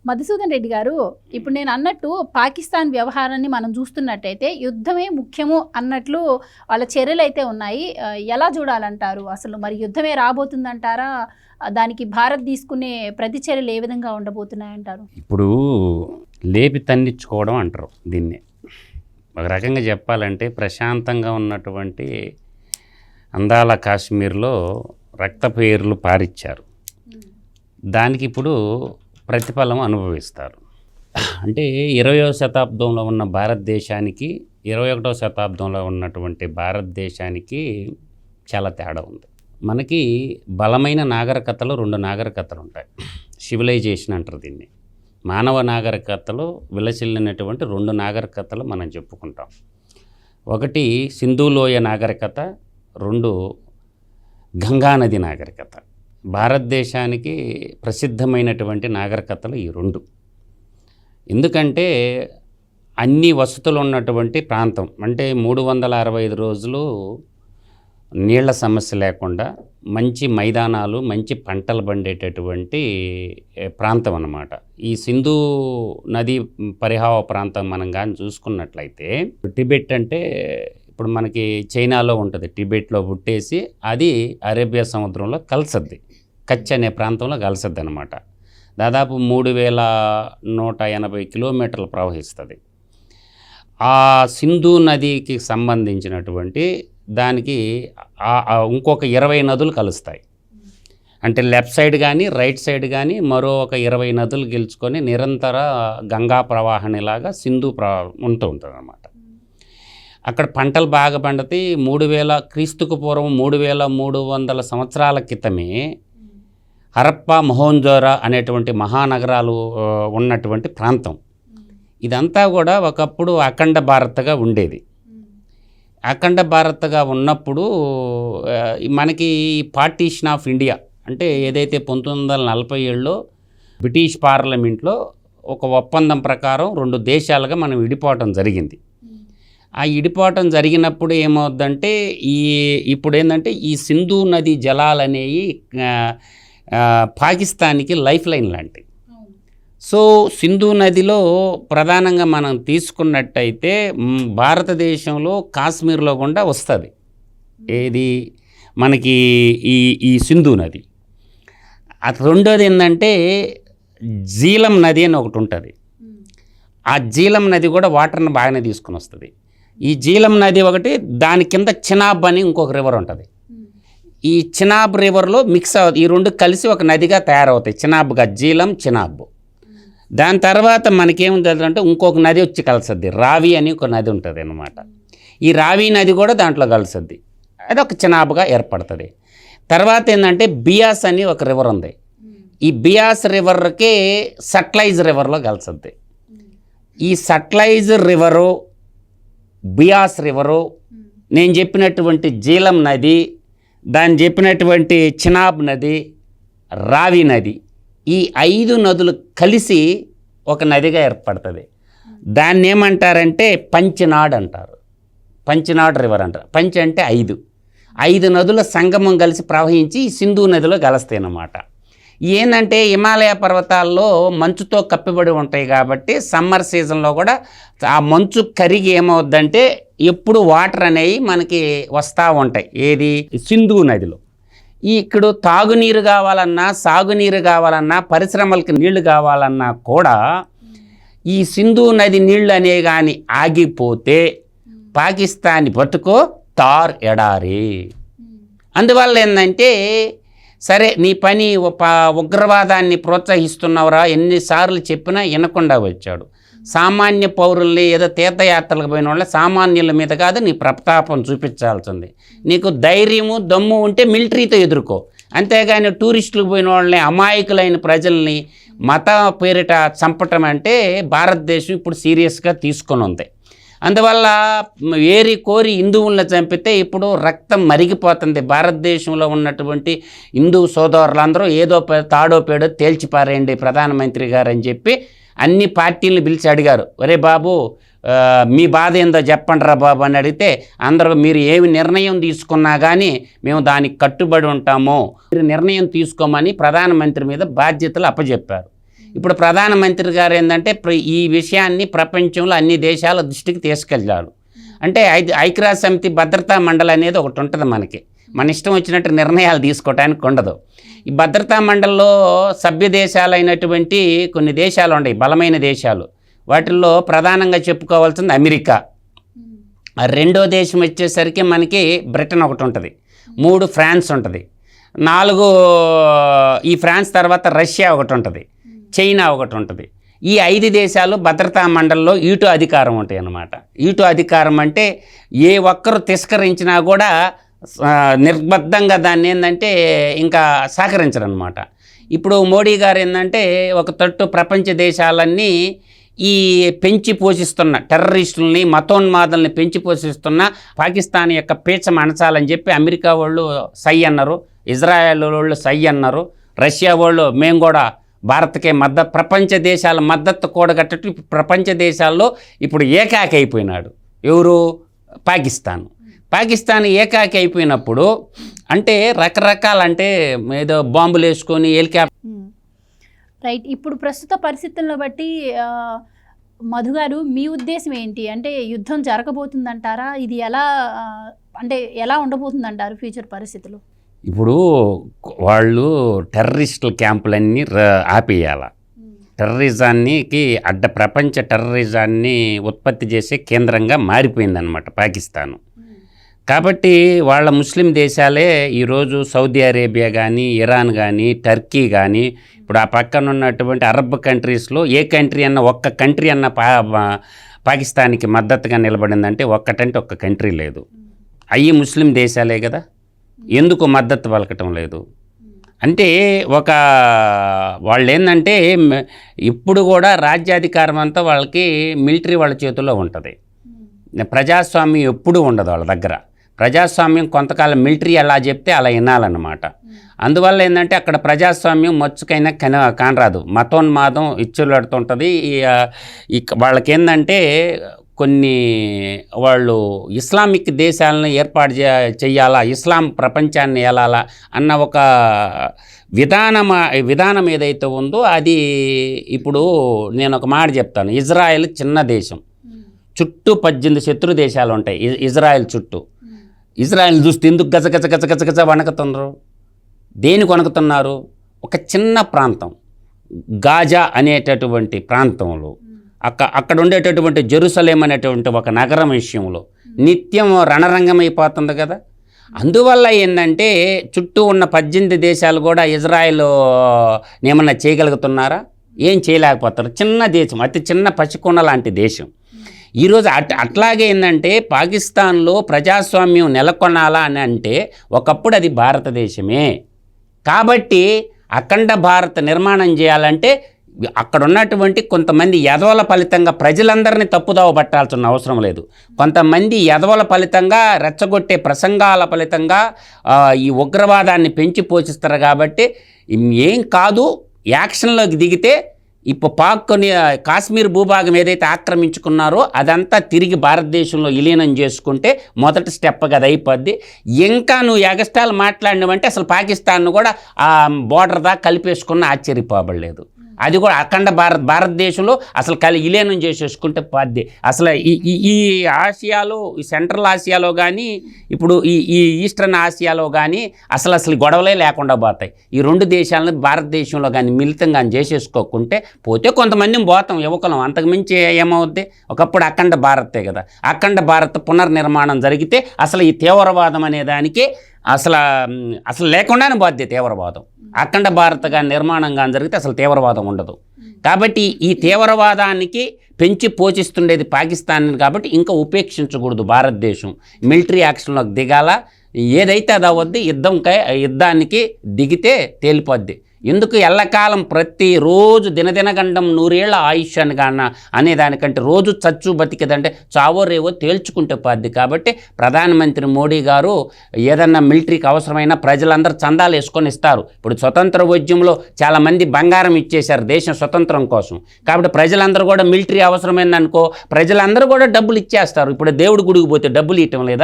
మధుసూదన్ రెడ్డి గారు, ఇప్పుడు నేను అన్నట్టు పాకిస్తాన్ వ్యవహారాన్ని మనం చూస్తున్నట్టయితే యుద్ధమే ముఖ్యము అన్నట్లు వాళ్ళ చర్యలు అయితే ఉన్నాయి. ఎలా చూడాలంటారు? అసలు మరి యుద్ధమే రాబోతుందంటారా? దానికి భారత్ తీసుకునే ప్రతి చర్యలు ఏ విధంగా ఉండబోతున్నాయంటారు? ఇప్పుడు లేపి తన్నిచ్చుకోవడం అంటారు దీన్ని. ఒక రకంగా చెప్పాలంటే ప్రశాంతంగా ఉన్నటువంటి అందాల కాశ్మీర్లో రక్తపేర్లు పారిచ్చారు. దానికి ఇప్పుడు ప్రతిఫలం అనుభవిస్తారు. అంటే 20వ శతాబ్దంలో ఉన్న భారతదేశానికి 21వ శతాబ్దంలో ఉన్నటువంటి భారతదేశానికి చాలా తేడా ఉంది. మనకి బలమైన నాగరికతలు 2 నాగరికతలు ఉంటాయి. సివిలైజేషన్ అంటారు దీన్ని. మానవ నాగరికతలు విలసిల్లినటువంటి 2 నాగరికతలు మనం చెప్పుకుంటాం. ఒకటి సింధులోయ నాగరికత, 2 గంగానది నాగరికత. భారతదేశానికి ప్రసిద్ధమైనటువంటి నాగరికతలు ఈ 2. ఎందుకంటే అన్ని వసతులు ఉన్నటువంటి ప్రాంతం. అంటే 365 రోజులు నీళ్ల సమస్య లేకుండా మంచి మైదానాలు, మంచి పంటలు పండేటటువంటి ప్రాంతం అన్నమాట. ఈ సింధు నది పరిహావ ప్రాంతం మనం కానీ చూసుకున్నట్లయితే, టిబెట్ అంటే ఇప్పుడు మనకి చైనాలో ఉంటుంది, టిబెట్లో పుట్టేసి అది అరేబియా సముద్రంలో కలుసద్ది, కచ్ అనే ప్రాంతంలో కలుసద్ది అనమాట. దాదాపు 3180 కిలోమీటర్లు ప్రవహిస్తుంది. ఆ సింధు నదికి సంబంధించినటువంటి దానికి ఇంకొక 20 నదులు కలుస్తాయి. అంటే లెఫ్ట్ సైడ్ కానీ రైట్ సైడ్ కానీ మరో ఒక 20 నదులు గెలుచుకొని నిరంతర గంగా ప్రవాహనిలాగా సింధు ఉంటూ ఉంటుంది అన్నమాట. అక్కడ పంటలు బాగా పండుతాయి. 3000 క్రీస్తుకు పూర్వం 3300 సంవత్సరాల క్రితమే హరప్పా, మొహంజోరా అనేటువంటి మహానగరాలు ఉన్నటువంటి ప్రాంతం. ఇదంతా కూడా ఒకప్పుడు అఖండ భారత్గా ఉండేది. అఖండ భారత్గా ఉన్నప్పుడు మనకి పార్టీషన్ ఆఫ్ ఇండియా అంటే ఏదైతే 1947లో బ్రిటిష్ పార్లమెంట్లో ఒక ఒప్పందం ప్రకారం 2 దేశాలుగా మనం విడిపోవటం జరిగింది. ఆ విడిపోవటం జరిగినప్పుడు ఏమవుద్దంటే ఇప్పుడు ఏంటంటే ఈ సింధు నది జలాలనేవి పాకిస్తాన్కి లైఫ్ లైన్ లాంటివి. సో సింధు నదిలో ప్రధానంగా మనం తీసుకున్నట్టయితే భారతదేశంలో కాశ్మీర్లో కూడా వస్తుంది ఏది మనకి ఈ సింధు నది. రెండోది ఏంటంటే జీలం నది అని ఒకటి ఉంటుంది. ఆ జీలం నది కూడా వాటర్ని బాగానే తీసుకుని వస్తుంది. ఈ జీలం నది ఒకటి, దాని కింద చినాబ్ అని ఇంకొక రివర్ ఉంటుంది. ఈ చినాబ్ రివర్లో మిక్స్ అవుతుంది. ఈ 2 కలిసి ఒక నదిగా తయారవుతాయి, చినాబ్గా, జీలం, చినాబ్. దాని తర్వాత మనకేముంటుంది అంటే ఇంకొక నది వచ్చి కలుస్తుంది, రావి అని ఒక నది ఉంటుంది అన్నమాట. ఈ రావి నది కూడా దాంట్లో కలుస్తుంది, అది ఒక చినాబ్గా ఏర్పడుతుంది. తర్వాత ఏంటంటే బియాస్ అని ఒక రివర్ ఉంది. ఈ బియాస్ రివర్కి సట్లైజ్ రివర్లో కలుస్తుంది. ఈ సట్లైజ్ రివరు, బియాస్ రివరు, నేను చెప్పినటువంటి జీలం నది, దాన్ని చెప్పినటువంటి చినాబ్ నది, రావి నది, ఈ 5 నదులు కలిసి ఒక నదిగా ఏర్పడుతుంది. దాన్ని ఏమంటారంటే పంచనాడ్ అంటారు, పంచనాడ్ రివర్ అంటారు. పంచ్ అంటే 5 నదుల సంగమం కలిసి ప్రవహించి సింధు నదిలో కలుస్తాయి అన్నమాట. ఏంటంటే హిమాలయ పర్వతాల్లో మంచుతో కప్పిబడి ఉంటాయి కాబట్టి సమ్మర్ సీజన్లో కూడా ఆ మంచు కరిగి ఏమవుద్దంటే ఎప్పుడు వాటర్ అనేవి మనకి వస్తూ ఉంటాయి ఏది సింధు నదిలో. ఇక్కడ తాగునీరు కావాలన్నా, సాగునీరు కావాలన్నా, పరిశ్రమలకు నీళ్లు కావాలన్నా కూడా ఈ సింధు నది నీళ్ళు అనే కానీ ఆగిపోతే పాకిస్తాన్ బతుకో తార్ ఎడారి. అందువల్ల ఏంటంటే సరే నీ పని ఉగ్రవాదాన్ని ప్రోత్సహిస్తున్నవరా ఎన్నిసార్లు చెప్పినా వినకుండా వచ్చాడు. సామాన్య పౌరుల్ని ఏదో తీర్థయాత్రలకు పోయిన వాళ్ళ సామాన్యుల మీద కాదు నీ ప్రతాపం చూపించాల్సింది. నీకు ధైర్యము దమ్ము ఉంటే మిలిటరీతో ఎదుర్కో, అంతేగాని టూరిస్టులకు పోయిన వాళ్ళని, అమాయకులైన ప్రజల్ని మత పేరిట చంపటం అంటే భారతదేశం ఇప్పుడు సీరియస్గా తీసుకొని ఉంది. అందువల్ల ఏరి కోరి హిందువులను చంపితే ఇప్పుడు రక్తం మరిగిపోతుంది. భారతదేశంలో ఉన్నటువంటి హిందూ సోదరులందరూ ఏదో తాడో పేడో తేల్చిపారేయండి ప్రధానమంత్రి గారు అని చెప్పి అన్ని పార్టీలను పిలిచి అడిగారు. ఒరే బాబు మీ బాధ ఏందో చెప్పండి రా బాబు అని అడిగితే అందరూ మీరు ఏమి నిర్ణయం తీసుకున్నా కానీ మేము దానికి కట్టుబడి ఉంటామో, మీరు నిర్ణయం తీసుకోమని ప్రధానమంత్రి మీద బాధ్యతలు అప్పచెప్పారు. ఇప్పుడు ప్రధానమంత్రి గారు ఏంటంటే ఈ విషయాన్ని ప్రపంచంలో అన్ని దేశాల దృష్టికి తీసుకెళ్ళారు. అంటే ఐక్యరాజ్య సమితి భద్రతా మండలి అనేది ఒకటి ఉంటుంది మనకి, మన ఇష్టం వచ్చినట్టు నిర్ణయాలు తీసుకోవడానికి ఉండదు. ఈ భద్రతా మండలిలో సభ్య దేశాలైనటువంటి కొన్ని దేశాలు ఉన్నాయి, బలమైన దేశాలు. వాటిల్లో ప్రధానంగా చెప్పుకోవాల్సింది అమెరికా, రెండో దేశం వచ్చేసరికి మనకి బ్రిటన్ ఒకటి ఉంటుంది, 3 ఫ్రాన్స్ ఉంటుంది, 4 ఈ ఫ్రాన్స్ తర్వాత రష్యా ఒకటి ఉంటుంది, చైనా ఒకటి ఉంటుంది. ఈ 5 దేశాలు భద్రతా మండలిలో ఈటో అధికారం ఉంటాయి అన్నమాట. ఈటో అధికారం అంటే ఏ ఒక్కరు తిరస్కరించినా కూడా నిర్బద్ధంగా దాన్ని ఏంటంటే ఇంకా సహకరించరు అనమాట. ఇప్పుడు మోడీ గారు ఏంటంటే ఒక తట్టు ప్రపంచ దేశాలన్నీ ఈ పెంచి పోషిస్తున్న టెర్రరిస్టులని, మతోన్మాదుల్ని పెంచి పోషిస్తున్న పాకిస్తాన్ యొక్క పీచం అణచాలని చెప్పి అమెరికా వాళ్ళు సై అన్నారు, ఇజ్రాయెల్ వాళ్ళు సై అన్నారు, రష్యా వాళ్ళు మేము కూడా భారత్కే మద్దతు, ప్రపంచ దేశాల మద్దతు కూడగట్టట్టు ప్రపంచ దేశాల్లో ఇప్పుడు ఏకాకి అయిపోయినాడు. ఎవరు? పాకిస్తాన్ ఏకాకి అయిపోయినప్పుడు అంటే రకరకాల అంటే ఏదో బాంబులు వేసుకొని హెలికాప్టర్. రైట్. ఇప్పుడు ప్రస్తుత పరిస్థితులను బట్టి మధు గారు మీ ఉద్దేశం ఏంటి? అంటే యుద్ధం జరగబోతుందంటారా? ఇది ఎలా ఉండబోతుందంటారు ఫ్యూచర్ పరిస్థితులు? ఇప్పుడు వాళ్ళు టెర్రరిస్టుల క్యాంపులన్నీ ఆపేయాల. టెర్రరిజానికి ప్రపంచ టెర్రరిజాన్ని ఉత్పత్తి చేసే కేంద్రంగా మారిపోయిందనమాట పాకిస్తాను. కాబట్టి వాళ్ళ ముస్లిం దేశాలే ఈరోజు సౌదీ అరేబియా కానీ, ఇరాన్ కానీ, టర్కీ కానీ, ఇప్పుడు ఆ పక్కన ఉన్నటువంటి అరబ్ కంట్రీస్లో ఏ కంట్రీ అన్న ఒక్క కంట్రీ అన్న పాకిస్తాన్కి మద్దతుగా నిలబడిందంటే ఒక్క కంట్రీ లేదు. అవి ముస్లిం దేశాలే కదా, ఎందుకు మద్దతు పలకటం లేదు అంటే వాళ్ళు ఏంటంటే ఇప్పుడు కూడా రాజ్యాధికారం అంతా వాళ్ళకి మిలిటరీ వాళ్ళ చేతుల్లో ఉంటుంది. ప్రజాస్వామ్యం ఎప్పుడూ ఉండదు వాళ్ళ దగ్గర. ప్రజాస్వామ్యం కొంతకాలం మిలిటరీ ఎలా చెప్తే అలా వినాలన్నమాట. అందువల్ల ఏంటంటే అక్కడ ప్రజాస్వామ్యం మచ్చుకైనా కానరాదు, మతోన్మాదం ఇచ్చులాడుతుంటుంది. వాళ్ళకి ఏంటంటే వాళ్ళు ఇస్లామిక్ దేశాలను ఏర్పాటు చేయాలా, ఇస్లాం ప్రపంచాన్ని ఏలాలా అన్న ఒక విధానం ఏదైతే ఉందో అది ఇప్పుడు నేను ఒక మాట చెప్తాను. ఇజ్రాయెల్ చిన్న దేశం, చుట్టూ 18 శత్రు దేశాలు ఉంటాయి ఇజ్రాయెల్ చుట్టూ. ఇజ్రాయెల్ చూస్తే ఎందుకు గజ వణకుతున్నారు? దేనికి వణకుతున్నారు? ఒక చిన్న ప్రాంతం గాజా అనేటటువంటి ప్రాంతంలో అక్కడ ఉండేటటువంటి జెరూసలేం అనేటువంటి ఒక నగరం విషయంలో నిత్యం రణరంగం అయిపోతుంది కదా. అందువల్ల ఏంటంటే చుట్టూ ఉన్న 18 దేశాలు కూడా ఇజ్రాయెల్ ఏమన్నా చేయగలుగుతున్నారా? ఏం చేయలేకపోతారు. చిన్న దేశం, అతి చిన్న పసికొండ లాంటి దేశం. ఈరోజు అట్లాగే ఏంటంటే పాకిస్తాన్లో ప్రజాస్వామ్యం నెలకొనాలా అని అంటే ఒకప్పుడు అది భారతదేశమే. కాబట్టి అఖండ భారత నిర్మాణం చేయాలంటే అక్కడ ఉన్నటువంటి కొంతమంది యదవల ఫలితంగా ప్రజలందరినీ తప్పుదోవ పట్టాల్సిన అవసరం లేదు. కొంతమంది యదవల ఫలితంగా రెచ్చగొట్టే ప్రసంగాల ఫలితంగా ఈ ఉగ్రవాదాన్ని పెంచి పోషిస్తారు. కాబట్టి ఏం కాదు, యాక్షన్లోకి దిగితే ఇప్పుడు కాశ్మీర్ భూభాగం ఏదైతే ఆక్రమించుకున్నారో అదంతా తిరిగి భారతదేశంలో విలీనం చేసుకుంటే మొదటి స్టెప్ కదా అయిపోద్ది. ఇంకా నువ్వు ఎగస్టాలు మాట్లాడినవంటే అసలు పాకిస్తాన్ను కూడా ఆ బోర్డర్ దాకా కలిపేసుకున్న ఆశ్చర్యపోబడలేదు. అది కూడా అఖండ భారతదేశంలో అసలు విలీనం చేసేసుకుంటే పోద్ది. అసలు ఈ ఆసియాలో, ఈ సెంట్రల్ ఆసియాలో కానీ ఇప్పుడు ఈ ఈస్టర్న్ ఆసియాలో కానీ అసలు గొడవలే లేకుండా పోతాయి. ఈ 2 దేశాలను భారతదేశంలో కానీ మిళితంగా చేసేసుకోకుంటే పోతే కొంతమంది పోతాం యువకులం, అంతకుమించి ఏమవుద్ది? ఒకప్పుడు అఖండ భారతే కదా. అఖండ భారత్ పునర్నిర్మాణం జరిగితే అసలు ఈ తీవ్రవాదం అనే దానికి అసలు లేకుండానే పోద్ది తీవ్రవాదం. అఖండ భారత్గా నిర్మాణంగా జరిగితే అసలు తీవ్రవాదం ఉండదు. కాబట్టి ఈ తీవ్రవాదానికి పెంచి పోషిస్తుండేది పాకిస్తాన్ కాబట్టి ఇంకా ఉపేక్షించకూడదు భారతదేశం. మిలిటరీ యాక్షన్లోకి దిగాల, ఏదైతే అది అవద్ది, యుద్ధానికి దిగితే తేలిపోద్ది. ఎందుకు ఎల్లకాలం ప్రతిరోజు దినదినగండం 100 ఏళ్ల ఆయుష్ అని అనేదానికంటే రోజు చచ్చు బతికేదంటే చావో రేవో తేల్చుకుంటే పోద్ది. కాబట్టి ప్రధానమంత్రి మోడీ గారు ఏదన్నా మిలిటరీకి అవసరమైన ప్రజలందరూ చందాలు వేసుకొని ఇస్తారు. ఇప్పుడు స్వతంత్ర ఉద్యమంలో చాలామంది బంగారం ఇచ్చేశారు దేశం స్వతంత్రం కోసం. కాబట్టి ప్రజలందరూ కూడా మిలిటరీ అవసరమైందనుకో ప్రజలందరూ కూడా డబ్బులు ఇచ్చేస్తారు. ఇప్పుడు దేవుడి గుడికి పోతే డబ్బులు ఇవ్వటం లేదా?